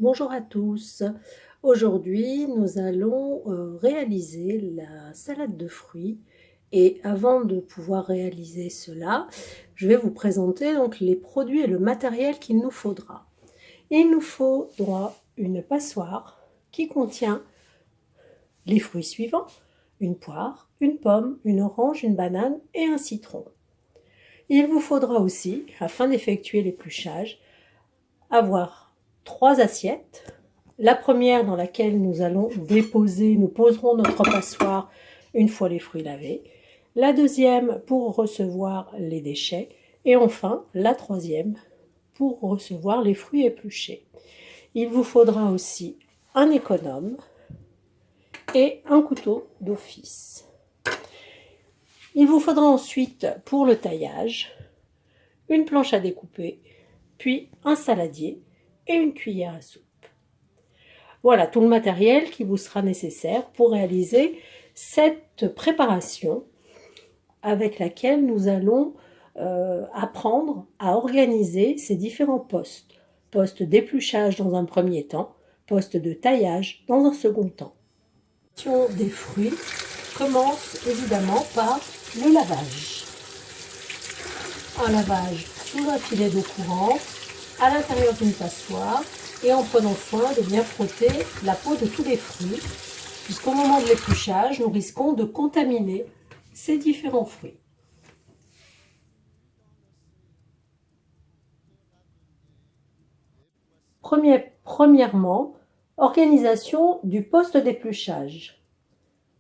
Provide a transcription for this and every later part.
Bonjour à tous. Aujourd'hui, nous allons réaliser la salade de fruits. Et avant de pouvoir réaliser cela, je vais vous présenter donc les produits et le matériel qu'il nous faudra. Il nous faudra une passoire qui contient les fruits suivants: une poire, une pomme, une orange, une banane et un citron. Il vous faudra aussi, afin d'effectuer l'épluchage, avoir 3 assiettes. La première dans laquelle nous poserons notre passoire une fois les fruits lavés. La deuxième pour recevoir les déchets. Et enfin, la troisième pour recevoir les fruits épluchés. Il vous faudra aussi un économe et un couteau d'office. Il vous faudra ensuite, pour le taillage, une planche à découper, puis un saladier et une cuillère à soupe. Voilà tout le matériel qui vous sera nécessaire pour réaliser cette préparation avec laquelle nous allons apprendre à organiser ces différents postes. Poste d'épluchage dans un premier temps, poste de taillage dans un second temps. La préparation des fruits commence évidemment par le lavage. Un lavage sous un filet d'eau courante, à l'intérieur d'une passoire, et en prenant soin de bien frotter la peau de tous les fruits, puisqu'au moment de l'épluchage, nous risquons de contaminer ces différents fruits. Premièrement, organisation du poste d'épluchage.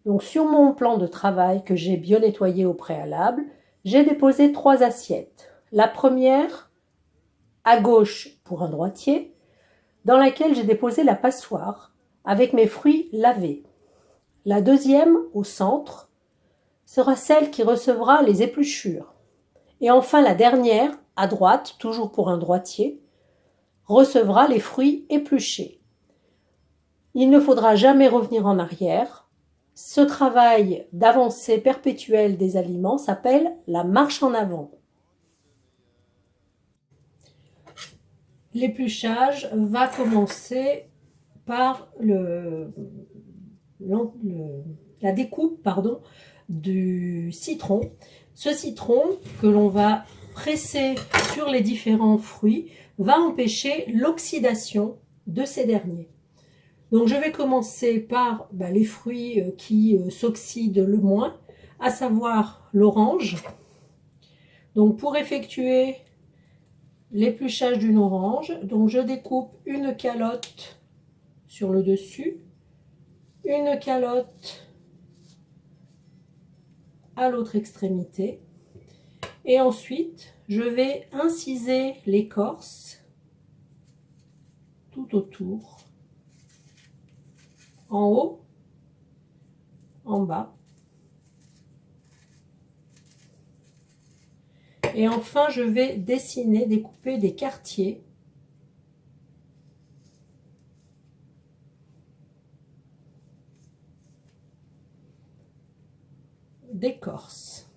Donc sur mon plan de travail que j'ai bien nettoyé au préalable, j'ai déposé 3 assiettes. La première, à gauche pour un droitier, dans laquelle j'ai déposé la passoire avec mes fruits lavés. La deuxième, au centre, sera celle qui recevra les épluchures. Et enfin la dernière, à droite, toujours pour un droitier, recevra les fruits épluchés. Il ne faudra jamais revenir en arrière. Ce travail d'avancée perpétuelle des aliments s'appelle la marche en avant. L'épluchage va commencer par la découpe du citron. Ce citron que l'on va presser sur les différents fruits va empêcher l'oxydation de ces derniers. Donc je vais commencer par les fruits qui s'oxydent le moins, à savoir l'orange. Donc pour effectuer l'épluchage d'une orange, donc je découpe une calotte sur le dessus, une calotte à l'autre extrémité, et ensuite je vais inciser l'écorce tout autour, en haut, en bas, et enfin je vais découper des quartiers d'écorce.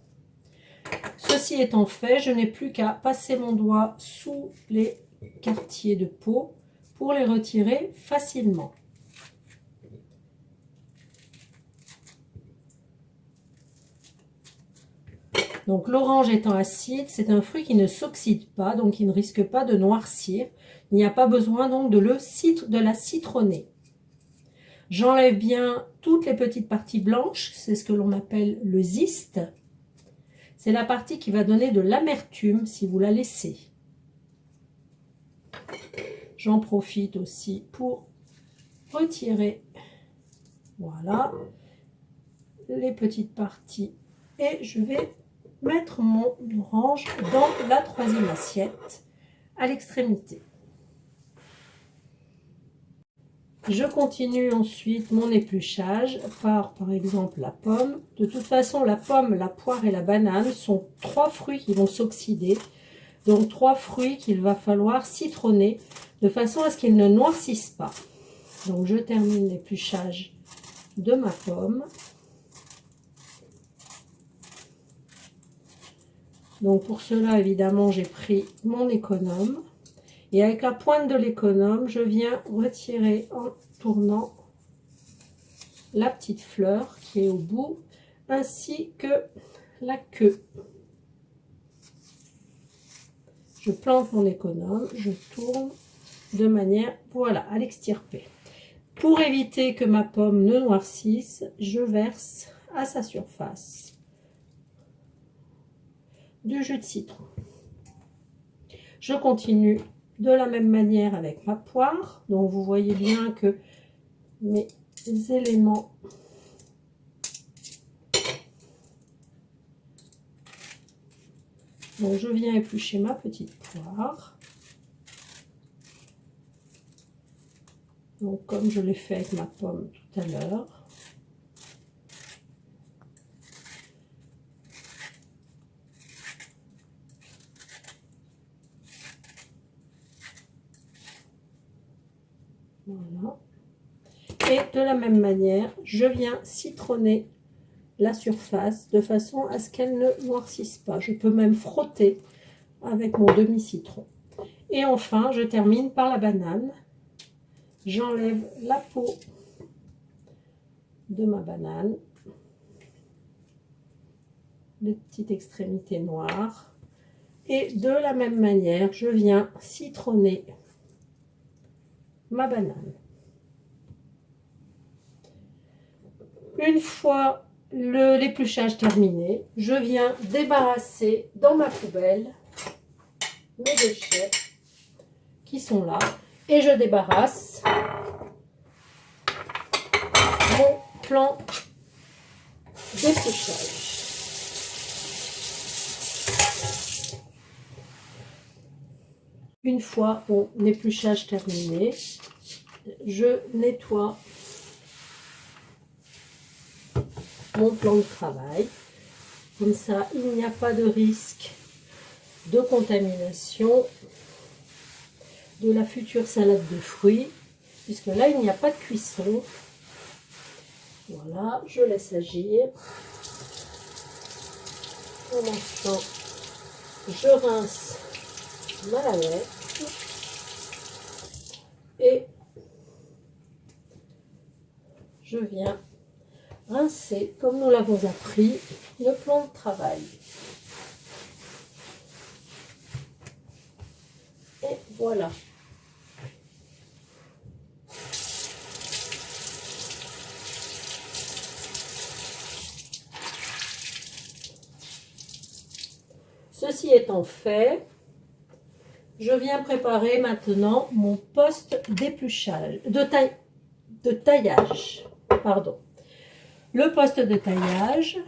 Ceci étant fait, je n'ai plus qu'à passer mon doigt sous les quartiers de peau pour les retirer facilement. Donc l'orange étant acide, c'est un fruit qui ne s'oxyde pas, donc il ne risque pas de noircir. Il n'y a pas besoin donc de la citronner. J'enlève bien toutes les petites parties blanches, c'est ce que l'on appelle le zeste. C'est la partie qui va donner de l'amertume si vous la laissez. J'en profite aussi pour retirer, voilà, les petites parties. Et je vais mettre mon orange dans la troisième assiette à l'extrémité. Je continue ensuite mon épluchage par exemple la pomme. De toute façon, la pomme, la poire et la banane sont 3 fruits qui vont s'oxyder. Donc 3 fruits qu'il va falloir citronner de façon à ce qu'ils ne noircissent pas. Donc je termine l'épluchage de ma pomme. Donc pour cela, évidemment, j'ai pris mon économe. Et avec la pointe de l'économe, je viens retirer en tournant la petite fleur qui est au bout, ainsi que la queue. Je plante mon économe, je tourne de manière, voilà, à l'extirper. Pour éviter que ma pomme ne noircisse, je verse à sa surface du jus de citron. Je continue de la même manière avec ma poire. Donc vous voyez bien que mes éléments donc je viens éplucher ma petite poire. Donc comme je l'ai fait avec ma pomme tout à l'heure. Voilà. Et de la même manière, je viens citronner la surface de façon à ce qu'elle ne noircisse pas. Je peux même frotter avec mon demi-citron. Et enfin, je termine par la banane. J'enlève la peau de ma banane, les petites extrémités noires. Et de la même manière, je viens citronner ma banane. Une fois l'épluchage terminé, je viens débarrasser dans ma poubelle mes déchets qui sont là et je débarrasse mon plan d'épluchage. Une fois mon épluchage terminé, je nettoie mon plan de travail. Comme ça, il n'y a pas de risque de contamination de la future salade de fruits, puisque là, il n'y a pas de cuisson. Voilà, je laisse agir. En même temps, je rince ma lavette et je viens rincer, comme nous l'avons appris, le plan de travail. Et voilà. Ceci étant fait, je viens préparer maintenant mon poste d'épluchage, de taillage. Pardon. Le poste de taillage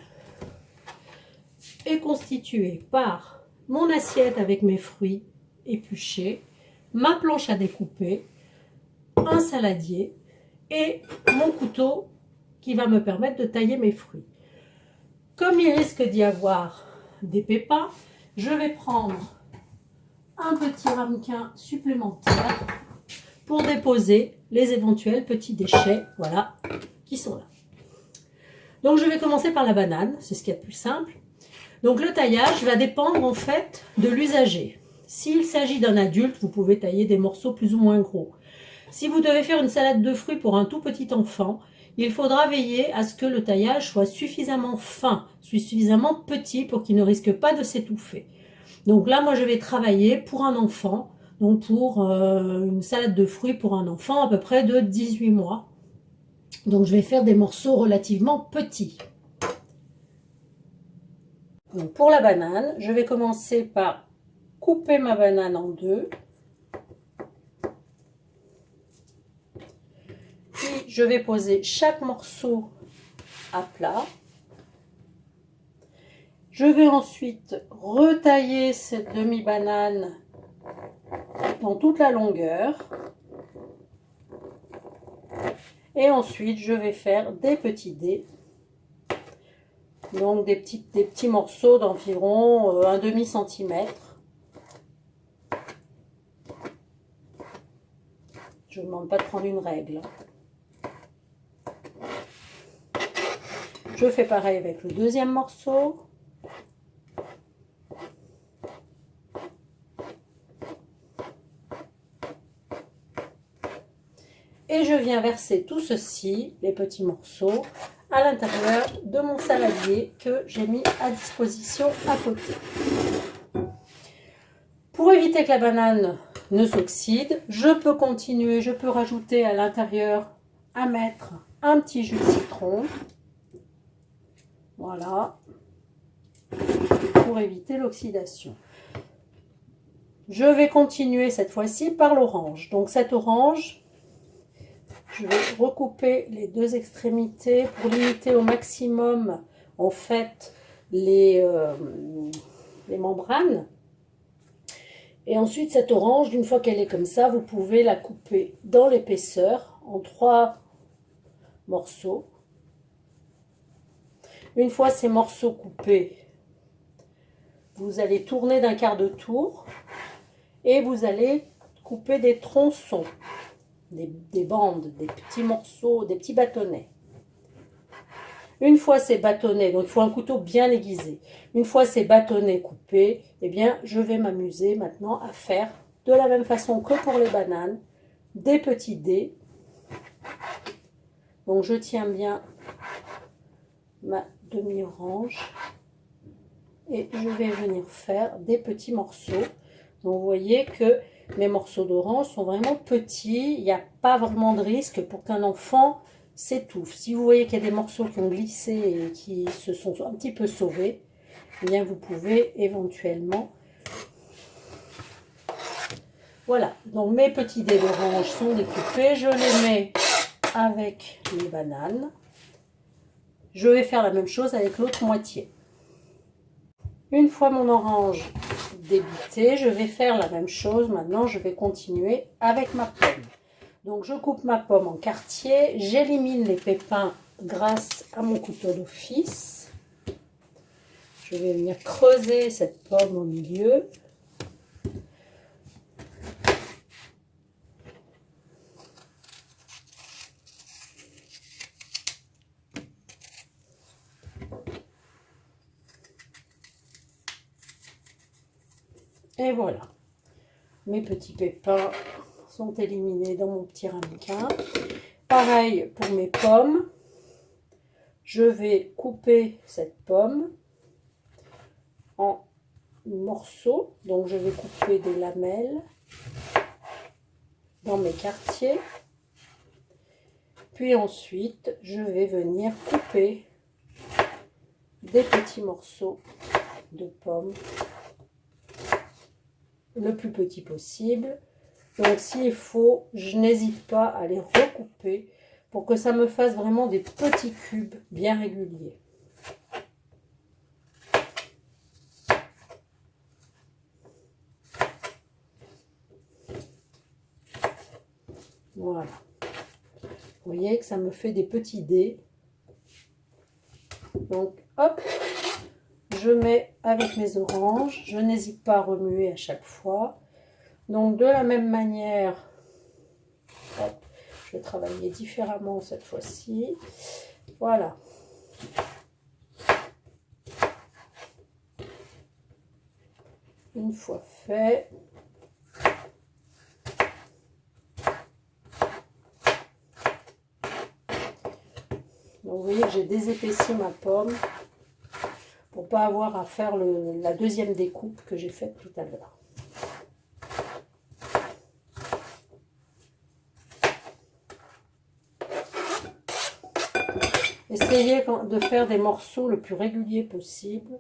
est constitué par mon assiette avec mes fruits épluchés, ma planche à découper, un saladier et mon couteau qui va me permettre de tailler mes fruits. Comme il risque d'y avoir des pépins, je vais prendre un petit ramequin supplémentaire pour déposer les éventuels petits déchets, voilà, qui sont là. Donc je vais commencer par la banane, c'est ce qu'il y a de plus simple. Donc le taillage va dépendre en fait de l'usager. S'il s'agit d'un adulte, vous pouvez tailler des morceaux plus ou moins gros. Si vous devez faire une salade de fruits pour un tout petit enfant, il faudra veiller à ce que le taillage soit suffisamment fin, suffisamment petit pour qu'il ne risque pas de s'étouffer. Donc là, moi je vais travailler pour un enfant, donc pour une salade de fruits pour un enfant à peu près de 18 mois. Donc je vais faire des morceaux relativement petits. Donc pour la banane, je vais commencer par couper ma banane en deux. Puis je vais poser chaque morceau à plat. Je vais ensuite retailler cette demi-banane dans toute la longueur. Et ensuite, je vais faire des petits dés. Donc des petits morceaux d'environ un demi-centimètre. Je ne vous demande pas de prendre une règle. Je fais pareil avec le deuxième morceau. Et je viens verser tout ceci, les petits morceaux, à l'intérieur de mon saladier que j'ai mis à disposition à côté. Pour éviter que la banane ne s'oxyde, je peux continuer, je peux rajouter à l'intérieur à mettre un petit jus de citron. Voilà, pour éviter l'oxydation. Je vais continuer cette fois-ci par l'orange. Donc cette orange, je vais recouper les deux extrémités pour limiter au maximum en fait les membranes. Et ensuite cette orange, une fois qu'elle est comme ça, vous pouvez la couper dans l'épaisseur en 3 morceaux. Une fois ces morceaux coupés, vous allez tourner d'un quart de tour et vous allez couper des tronçons, des bandes, des petits morceaux, des petits bâtonnets. Une fois ces bâtonnets, donc il faut un couteau bien aiguisé, une fois ces bâtonnets coupés, eh bien je vais m'amuser maintenant à faire de la même façon que pour les bananes, des petits dés. Donc je tiens bien ma demi-orange et je vais venir faire des petits morceaux. Donc vous voyez que mes morceaux d'orange sont vraiment petits, il n'y a pas vraiment de risque pour qu'un enfant s'étouffe. Si vous voyez qu'il y a des morceaux qui ont glissé et qui se sont un petit peu sauvés, eh bien vous pouvez éventuellement... Voilà, donc mes petits dés d'orange sont découpés, je les mets avec les bananes. Je vais faire la même chose avec l'autre moitié. Une fois mon orange débité, je vais faire la même chose. Maintenant, je vais continuer avec ma pomme. Donc, je coupe ma pomme en quartiers. J'élimine les pépins grâce à mon couteau d'office. Je vais venir creuser cette pomme au milieu. Et voilà, mes petits pépins sont éliminés dans mon petit ramequin. Pareil pour mes pommes, je vais couper cette pomme en morceaux. Donc je vais couper des lamelles dans mes quartiers. Puis ensuite, je vais venir couper des petits morceaux de pommes le plus petit possible. Donc s'il faut, je n'hésite pas à les recouper pour que ça me fasse vraiment des petits cubes bien réguliers. Voilà. Vous voyez que ça me fait des petits dés. Donc hop, je mets avec mes oranges, je n'hésite pas à remuer à chaque fois. Donc de la même manière, hop, je vais travailler différemment cette fois-ci. Voilà. Une fois fait, donc vous voyez que j'ai désépaissi ma pomme pour pas avoir à faire la deuxième découpe que j'ai faite tout à l'heure. Essayez de faire des morceaux le plus régulier possible.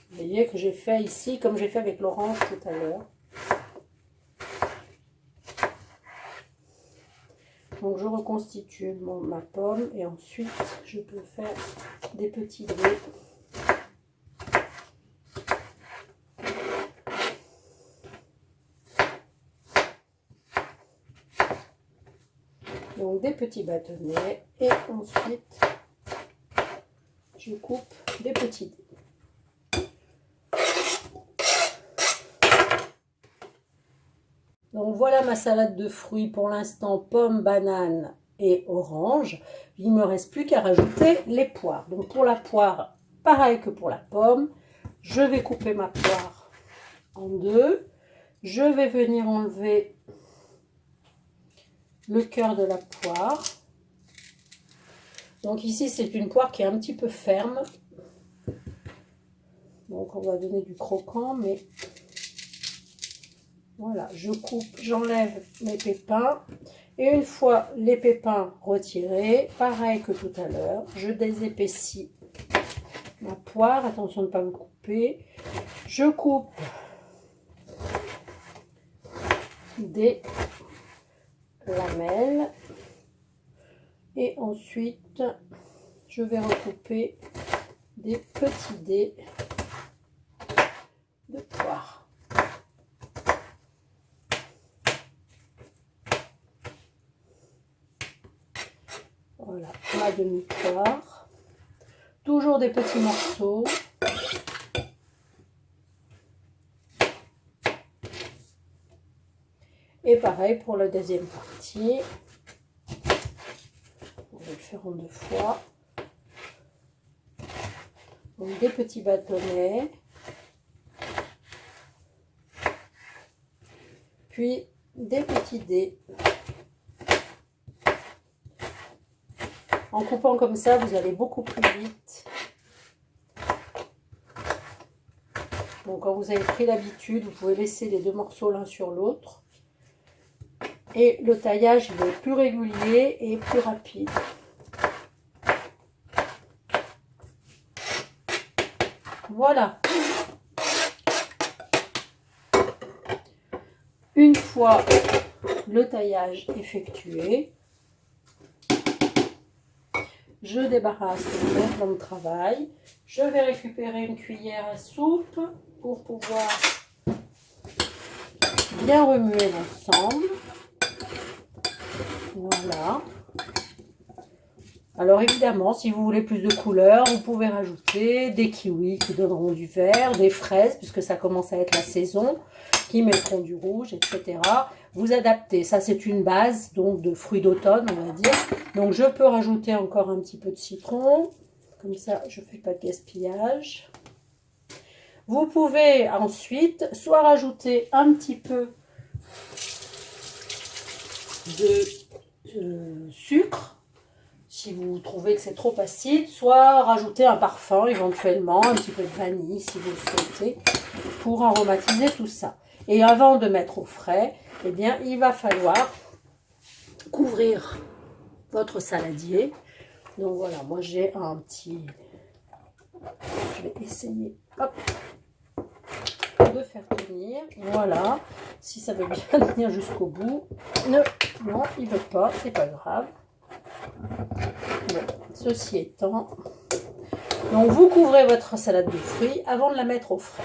Vous voyez que j'ai fait ici comme j'ai fait avec l'orange tout à l'heure. Donc je reconstitue ma pomme et ensuite je peux faire des petits dés. Donc des petits bâtonnets et ensuite je coupe des petits dés. Donc voilà ma salade de fruits pour l'instant, pommes, bananes et orange. Il ne me reste plus qu'à rajouter les poires. Donc pour la poire, Pareil que pour la pomme, je vais couper ma poire en deux. Je vais venir enlever le cœur de la poire. Donc ici, c'est une poire qui est un petit peu ferme. Donc on va donner du croquant, mais voilà, je coupe, j'enlève mes pépins. Et une fois les pépins retirés, pareil que tout à l'heure, je désépaissis ma poire. Attention de ne pas me couper. Je coupe des lamelles. Et ensuite, je vais recouper des petits dés de poire. Voilà, ma demi-poire. Toujours des petits morceaux. Et pareil pour la deuxième partie. On va le faire en deux fois. Donc des petits bâtonnets. Puis des petits dés. En coupant comme ça, vous allez beaucoup plus vite. Donc quand vous avez pris l'habitude, vous pouvez laisser les deux morceaux l'un sur l'autre. Et le taillage il est plus régulier et plus rapide. Voilà. Une fois le taillage effectué, je débarrasse mon plan de travail. Je vais récupérer une cuillère à soupe pour pouvoir bien remuer l'ensemble. Voilà. Alors évidemment, si vous voulez plus de couleurs, vous pouvez rajouter des kiwis qui donneront du vert, des fraises, puisque ça commence à être la saison, qui mettront du rouge, etc. Vous adaptez. Ça, c'est une base donc de fruits d'automne, on va dire. Donc je peux rajouter encore un petit peu de citron. Comme ça, je ne fais pas de gaspillage. Vous pouvez ensuite soit rajouter un petit peu de sucre, si vous trouvez que c'est trop acide, soit rajouter un parfum éventuellement, un petit peu de vanille si vous le souhaitez, pour aromatiser tout ça. Et avant de mettre au frais, eh bien, il va falloir couvrir votre saladier. Donc voilà, moi j'ai un petit... Je vais essayer hop, de faire tenir. Voilà, si ça veut bien tenir jusqu'au bout. Non, il ne veut pas, c'est pas grave. Bon, ceci étant, donc vous couvrez votre salade de fruits avant de la mettre au frais.